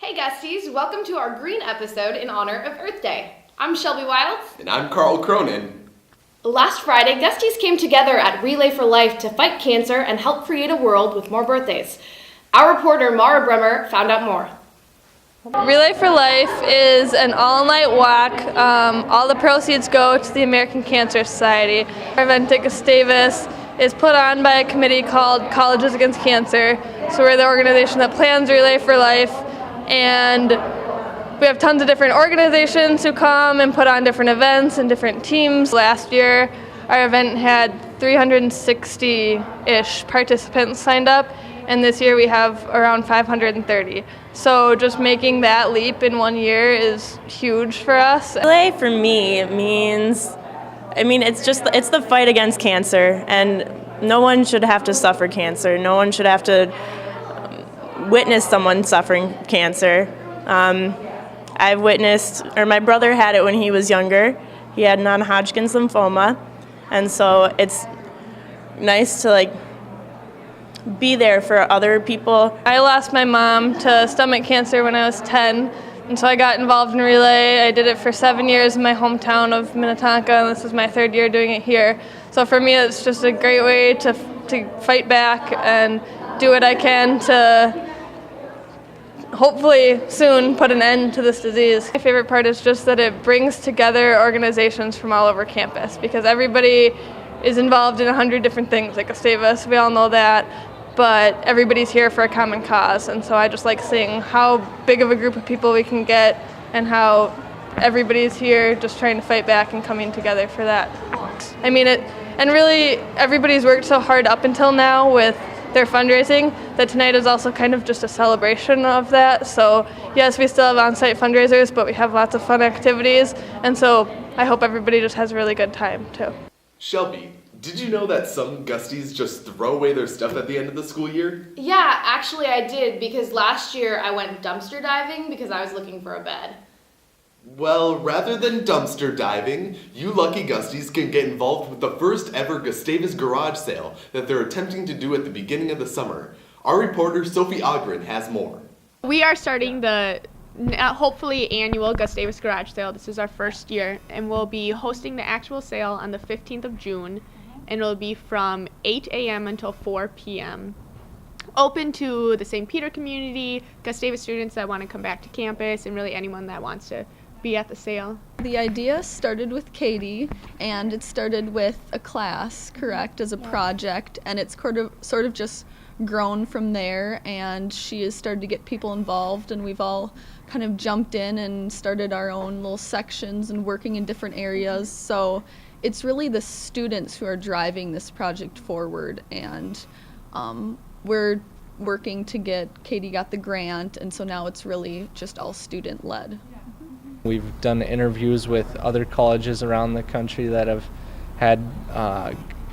Hey Gusties, welcome to our green episode in honor of Earth Day. I'm Shelby Wilds. And I'm Carl Cronin. Last Friday, Gusties came together at Relay for Life to fight cancer and help create a world with more birthdays. Our reporter Mara Bremer found out more. Relay for Life is an all-night walk. All the proceeds go to the American Cancer Society. Our event at Gustavus is put on by a committee called Colleges Against Cancer. So we're the organization that plans Relay for Life, and we have tons of different organizations who come and put on different events and different teams. Last year, our event had 360-ish participants signed up, and this year we have around 530. So just making that leap in 1 year is huge for us. Relay for me means, it's the fight against cancer, and no one should have to suffer cancer. No one should have to witness someone suffering cancer. My brother had it when he was younger. He had non-Hodgkin's lymphoma, and so it's nice to be there for other people. I lost my mom to stomach cancer when I was 10, and so I got involved in Relay. I did it for 7 years in my hometown of Minnetonka, and this is my third year doing it here. So for me, it's just a great way to fight back and do what I can to hopefully soon put an end to this disease. My favorite part is just that it brings together organizations from all over campus, because everybody is involved in 100 different things at Gustavus. We all know that, but everybody's here for a common cause, and so I just like seeing how big of a group of people we can get and how everybody's here just trying to fight back and coming together for that. And really everybody's worked so hard up until now with their fundraising that tonight is also kind of just a celebration of that. So yes, we still have on-site fundraisers, but we have lots of fun activities, and so I hope everybody just has a really good time too. Shelby, did you know that some Gusties just throw away their stuff at the end of the school year? Yeah, actually I did, because last year I went dumpster diving because I was looking for a bed. Well, rather than dumpster diving, you lucky Gusties can get involved with the first ever Gustavus garage sale that they're attempting to do at the beginning of the summer. Our reporter Sophie Ogren has more. We are starting the hopefully annual Gustavus garage sale. This is our first year, and we'll be hosting the actual sale on the 15th of June, and it'll be from 8 a.m. until 4 p.m. Open to the St. Peter community, Gustavus students that want to come back to campus, and really anyone that wants to be at the sale. The idea started with Katie, and it started with a class, correct, as a project, and it's sort of just grown from there, and she has started to get people involved, and we've all kind of jumped in and started our own little sections and working in different areas. So it's really the students who are driving this project forward, and we're working to Katie got the grant, and so now it's really just all student-led. We've done interviews with other colleges around the country that have had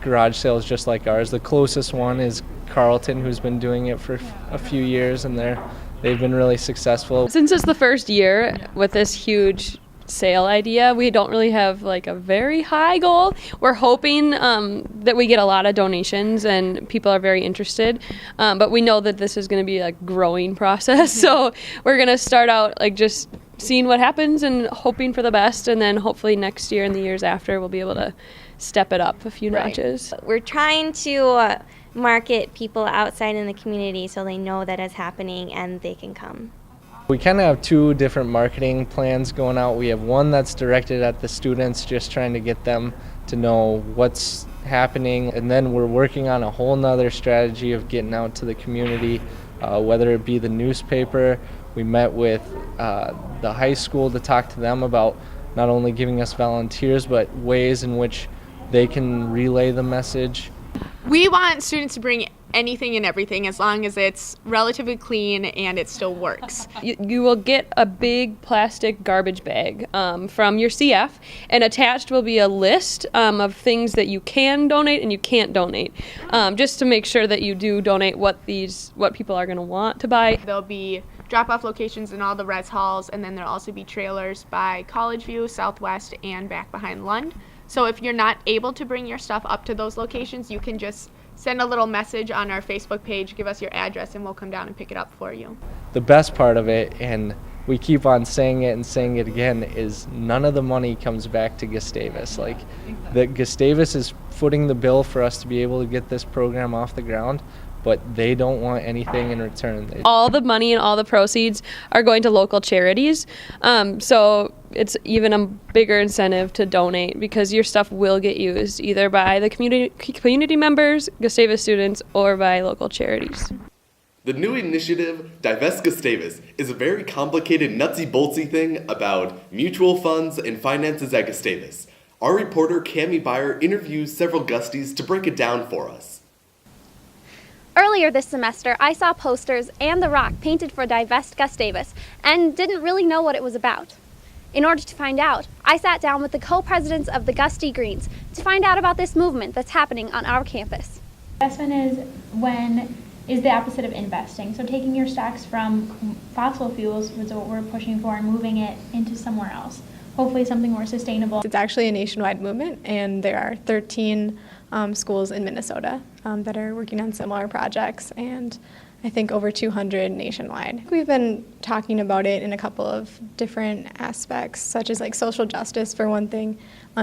garage sales just like ours. The closest one is Carleton, who's been doing it for a few years, and they've been really successful. Since it's the first year with this huge sale idea, we don't really have a very high goal. We're hoping that we get a lot of donations and people are very interested, but we know that this is going to be a growing process, so we're going to start out just seeing what happens and hoping for the best, and then hopefully next year and the years after we'll be able to step it up a few notches. We're trying to market people outside in the community so they know that it's happening and they can come. We kind of have two different marketing plans going out. We have one that's directed at the students, just trying to get them to know what's happening, and then we're working on a whole nother strategy of getting out to the community, whether it be the newspaper. We met with the high school to talk to them about not only giving us volunteers, but ways in which they can relay the message. We want students to bring anything and everything as long as it's relatively clean and it still works. You will get a big plastic garbage bag from your CF, and attached will be a list of things that you can donate and you can't donate, just to make sure that you do donate what people are going to want to buy. There'll be drop-off locations in all the res halls, and then there'll also be trailers by College View, Southwest, and back behind Lund. So if you're not able to bring your stuff up to those locations, you can just send a little message on our Facebook page, give us your address, and we'll come down and pick it up for you. The best part of it, and we keep on saying it and saying it again, is none of the money comes back to Gustavus. Like, the Gustavus is footing the bill for us to be able to get this program off the ground, but they don't want anything in return. All the money and all the proceeds are going to local charities. So it's even a bigger incentive to donate, because your stuff will get used either by the community members, Gustavus students, or by local charities. The new initiative, Divest Gustavus, is a very complicated nutsy-boltsy thing about mutual funds and finances at Gustavus. Our reporter, Cami Beyer, interviews several Gusties to break it down for us. Earlier this semester, I saw posters and the rock painted for Divest Gustavus and didn't really know what it was about. In order to find out, I sat down with the co-presidents of the Gusty Greens to find out about this movement that's happening on our campus. Investment is the opposite of investing. So taking your stocks from fossil fuels, which is what we're pushing for, and moving it into somewhere else. Hopefully something more sustainable. It's actually a nationwide movement, and there are 13 schools in Minnesota that are working on similar projects, and I think over 200 nationwide. We've been talking about it in a couple of different aspects, such as like social justice for one thing,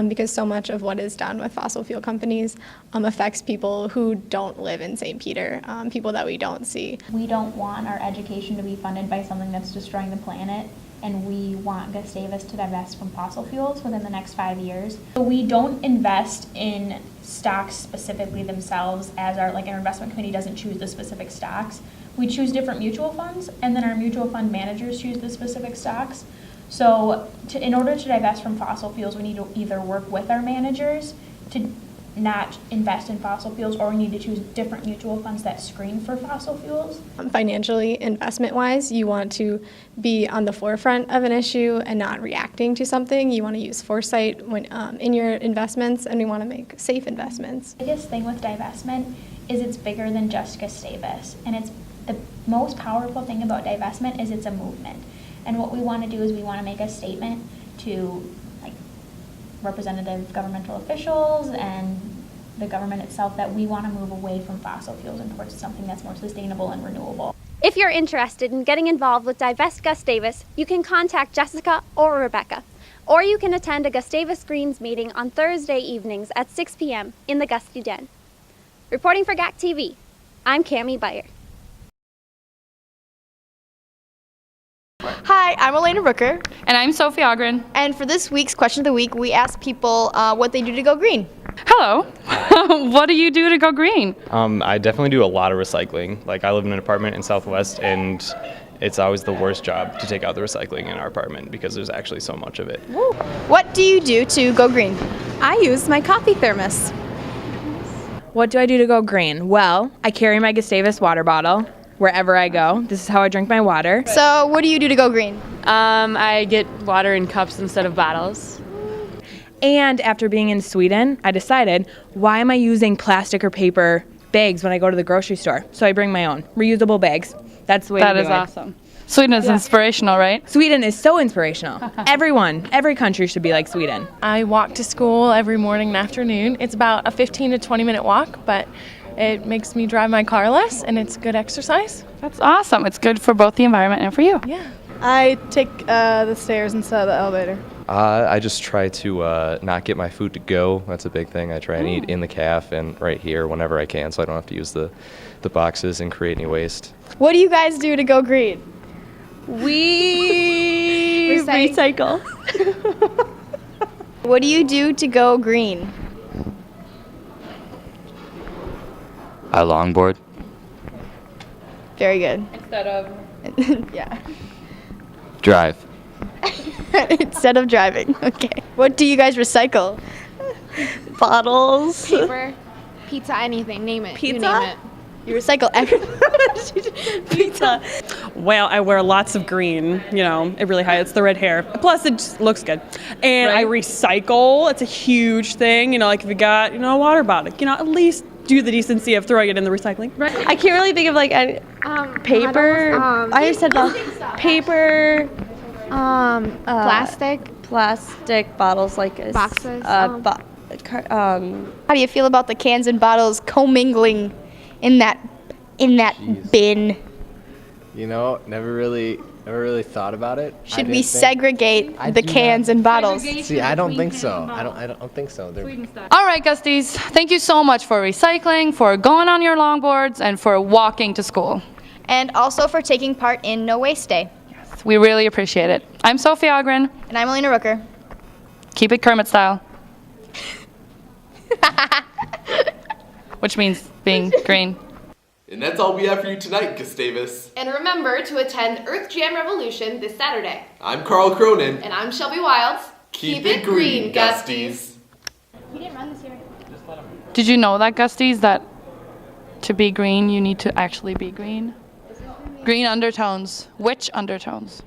because so much of what is done with fossil fuel companies affects people who don't live in St. Peter, people that we don't see. We don't want our education to be funded by something that's destroying the planet, and we want Gustavus to divest from fossil fuels within the next 5 years. So we don't invest in stocks specifically themselves, as our investment committee doesn't choose the specific stocks. We choose different mutual funds, and then our mutual fund managers choose the specific stocks. So in order to divest from fossil fuels, we need to either work with our managers to not invest in fossil fuels, or we need to choose different mutual funds that screen for fossil fuels. Financially, investment-wise, you want to be on the forefront of an issue and not reacting to something. You want to use foresight when, in your investments, and we want to make safe investments. The biggest thing with divestment is it's bigger than just Gustavus, and it's the most powerful thing about divestment is it's a movement. And what we want to do is we want to make a statement to representative governmental officials and the government itself that we want to move away from fossil fuels and towards something that's more sustainable and renewable. If you're interested in getting involved with Divest Gustavus, you can contact Jessica or Rebecca, or you can attend a Gustavus Greens meeting on Thursday evenings at 6 p.m. in the Gusty Den. Reporting for GAC TV, I'm Cami Beyer. Hi, I'm Elena Rooker. And I'm Sophie Ogren. And for this week's Question of the Week, we asked people what they do to go green. Hello. What do you do to go green? I definitely do a lot of recycling. Like, I live in an apartment in Southwest, and it's always the worst job to take out the recycling in our apartment because there's actually so much of it. Woo. What do you do to go green? I use my coffee thermos. What do I do to go green? Well, I carry my Gustavus water bottle wherever I go. This is how I drink my water. So what do you do to go green? I get water in cups instead of bottles. And after being in Sweden, I decided, why am I using plastic or paper bags when I go to the grocery store? So I bring my own reusable bags. That's the way to do it. That is awesome. Sweden is inspirational, right? Sweden is so inspirational. Every country should be like Sweden. I walk to school every morning and afternoon. It's about a 15 to 20 minute walk, but it makes me drive my car less, and it's good exercise. That's awesome. It's good for both the environment and for you. Yeah. I take the stairs instead of the elevator. I just try to not get my food to go. That's a big thing. I try and eat in the caf and right here whenever I can, so I don't have to use the boxes and create any waste. What do you guys do to go green? We recycle. What do you do to go green? I longboard. Very good. Instead of? Yeah. Drive. Instead of driving. Okay. What do you guys recycle? Bottles. Paper, pizza, anything. Name it. Pizza? You name it. You recycle everything. Pizza. Well, I wear lots of green, it really highlights the red hair. Plus, it just looks good. And I recycle. It's a huge thing, like if you got, a water bottle, at least do the decency of throwing it in the recycling. Right. I can't really think of paper. I just said paper. Plastic Plastic bottles like boxes. How do you feel about the cans and bottles commingling in that bin? You know, never really thought about it. Should we segregate the cans and bottles? See, I don't think so. I don't think so. All right, Gusties, thank you so much for recycling, for going on your longboards, and for walking to school. And also for taking part in No Waste Day. We really appreciate it. I'm Sophie Ogren. And I'm Elena Rooker. Keep it Kermit style. Which means being green. And that's all we have for you tonight, Gustavus. And remember to attend Earth Jam Revolution this Saturday. I'm Carl Cronin. And I'm Shelby Wilds. Keep it green, Gusties. You didn't run this year. Did you know that, Gusties, that to be green, you need to actually be green? Green undertones. Which undertones?